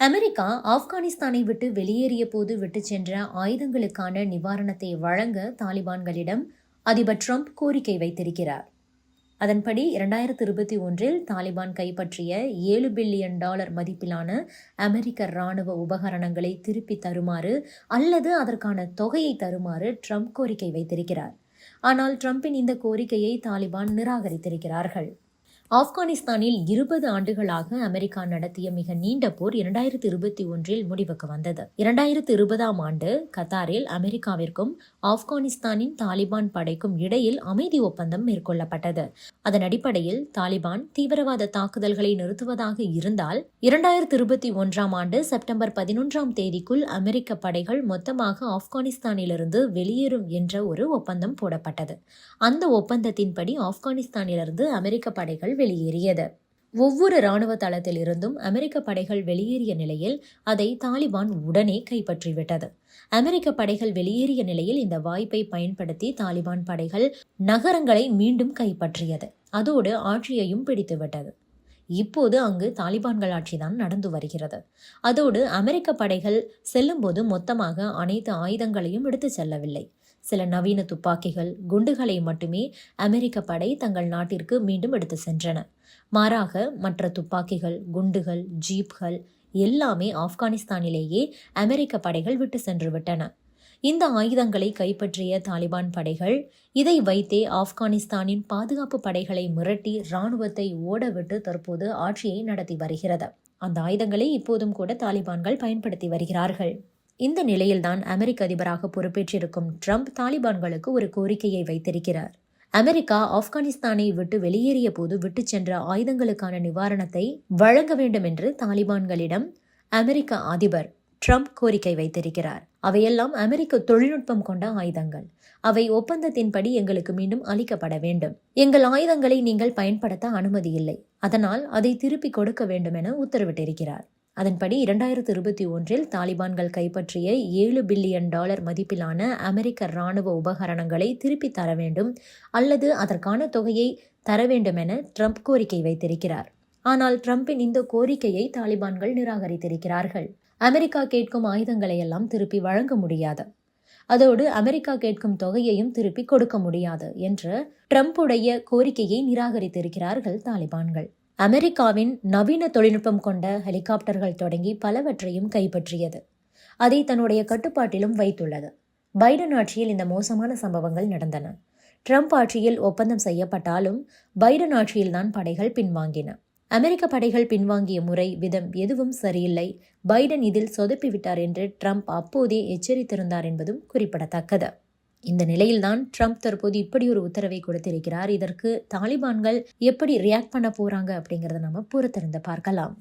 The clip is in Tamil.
அமெரிக்கா ஆப்கானிஸ்தானை விட்டு வெளியேறிய போது விட்டு சென்ற ஆயுதங்களுக்கான நிவாரணத்தை வழங்க தாலிபான்களிடம் அதிபர் ட்ரம்ப் கோரிக்கை வைத்திருக்கிறார். அதன்படி 2021 தாலிபான் கைப்பற்றிய $7 பில்லியன் மதிப்பிலான அமெரிக்க இராணுவ உபகரணங்களை திருப்பி தருமாறு அல்லது அதற்கான தொகையை தருமாறு ட்ரம்ப் கோரிக்கை வைத்திருக்கிறார். ஆனால் ட்ரம்பின் இந்த கோரிக்கையை தாலிபான் நிராகரித்திருக்கிறார்கள். ஆப்கானிஸ்தானில் 20 ஆண்டுகளாக அமெரிக்கா நடத்திய மிக நீண்ட போர் 2021 முடிவுக்கு வந்தது. 2020 ஆண்டு கத்தாரில் அமெரிக்காவிற்கும் ஆப்கானிஸ்தானின் தாலிபான் படைக்கும் இடையில் அமைதி ஒப்பந்தம் மேற்கொள்ளப்பட்டது. அதன் அடிப்படையில் தாலிபான் தீவிரவாத தாக்குதல்களை நிறுத்துவதாக இருந்தால் 2021 ஆண்டு செப்டம்பர் 11 அமெரிக்க படைகள் மொத்தமாக ஆப்கானிஸ்தானிலிருந்து வெளியேறும் என்ற ஒரு ஒப்பந்தம் போடப்பட்டது. அந்த ஒப்பந்தத்தின்படி ஆப்கானிஸ்தானிலிருந்து அமெரிக்க படைகள் வெளியேறியது. ஒவ்வொரு இராணுவ தளத்தில் இருந்தும் அமெரிக்க படைகள் வெளியேறிய நிலையில் அதை தாலிபான் உடனே கைப்பற்றிவிட்டது. அமெரிக்க படைகள் வெளியேறிய நிலையில் இந்த வாய்ப்பை பயன்படுத்தி தாலிபான் படைகள் நகரங்களை மீண்டும் கைப்பற்றியது. அதோடு ஆட்சியையும் பிடித்துவிட்டது. இப்போது அங்கு தாலிபான்கள் ஆட்சிதான் நடந்து வருகிறது. அதோடு அமெரிக்க படைகள் செல்லும்போது மொத்தமாக அனைத்து ஆயுதங்களையும் எடுத்து செல்லவில்லை. சில நவீன துப்பாக்கிகள், குண்டுகளை மட்டுமே அமெரிக்க படை தங்கள் நாட்டிற்கு மீண்டும் எடுத்து சென்றன. மாறாக மற்ற துப்பாக்கிகள், குண்டுகள், ஜீப்கள் எல்லாமே ஆப்கானிஸ்தானிலேயே அமெரிக்க படைகள் விட்டு சென்று விட்டன. இந்த ஆயுதங்களை கைப்பற்றிய தாலிபான் படைகள் இதை வைத்தே ஆப்கானிஸ்தானின் பாதுகாப்பு படைகளை மிரட்டி இராணுவத்தை ஓடவிட்டு தற்போது ஆட்சியை நடத்தி வருகிறது. அந்த ஆயுதங்களை இப்போதும் கூட தாலிபான்கள் பயன்படுத்தி வருகிறார்கள். இந்த நிலையில்தான் அமெரிக்க அதிபராக பொறுப்பேற்றிருக்கும் ட்ரம்ப் தாலிபான்களுக்கு ஒரு கோரிக்கையை வைத்திருக்கிறார். அமெரிக்கா ஆப்கானிஸ்தானை விட்டு வெளியேறிய போது விட்டு சென்ற ஆயுதங்களுக்கான நிவாரணத்தை வழங்க வேண்டும் என்று தாலிபான்களிடம் அமெரிக்க அதிபர் ட்ரம்ப் கோரிக்கை வைத்திருக்கிறார். அவையெல்லாம் அமெரிக்க தொழில்நுட்பம் கொண்ட ஆயுதங்கள். அவை ஒப்பந்தத்தின்படி எங்களுக்கு மீண்டும் அளிக்கப்பட வேண்டும். எங்கள் ஆயுதங்களை நீங்கள் பயன்படுத்த அனுமதி இல்லை. அதனால் அதை திருப்பி கொடுக்க வேண்டும் என உத்தரவிட்டிருக்கிறார். அதன்படி 2021 தாலிபான்கள் கைப்பற்றிய $7 பில்லியன் மதிப்பிலான அமெரிக்க இராணுவ உபகரணங்களை திருப்பி தர வேண்டும் அல்லது அதற்கான தொகையை தர வேண்டும் என ட்ரம்ப் கோரிக்கை வைத்திருக்கிறார். ஆனால் ட்ரம்பின் இந்த கோரிக்கையை தாலிபான்கள் நிராகரித்திருக்கிறார்கள். அமெரிக்கா கேட்கும் ஆயுதங்களை எல்லாம் திருப்பி வழங்க முடியாது. அதோடு அமெரிக்கா கேட்கும் தொகையையும் திருப்பி கொடுக்க முடியாது என்ற ட்ரம்புடைய கோரிக்கையை நிராகரித்திருக்கிறார்கள் தாலிபான்கள். அமெரிக்காவின் நவீன தொழில்நுட்பம் கொண்ட ஹெலிகாப்டர்கள் தொடங்கி பலவற்றையும் கைப்பற்றியது. அதை தன்னுடைய கட்டுப்பாட்டிலும் வைத்துள்ளது. பைடன் ஆட்சியில் இந்த மோசமான சம்பவங்கள் நடந்தன. ட்ரம்ப் ஆட்சியில் ஒப்பந்தம் செய்யப்பட்டாலும் பைடன் ஆட்சியில்தான் படைகள் பின்வாங்கின. அமெரிக்க படைகள் பின்வாங்கிய முறை, விதம் எதுவும் சரியில்லை. பைடன் இதில் சொதப்பிவிட்டார் என்று ட்ரம்ப் அப்போதே எச்சரித்திருந்தார் என்பதும் குறிப்பிடத்தக்கது. இந்த நிலையில்தான் ட்ரம்ப் தற்போது இப்படி ஒரு உத்தரவை கொடுத்திருக்கிறார். இதற்கு தாலிபான்கள் எப்படி ரியாக்ட் பண்ண போறாங்க அப்படிங்கிறத நம்ம பொறுத்திருந்து பார்க்கலாம்.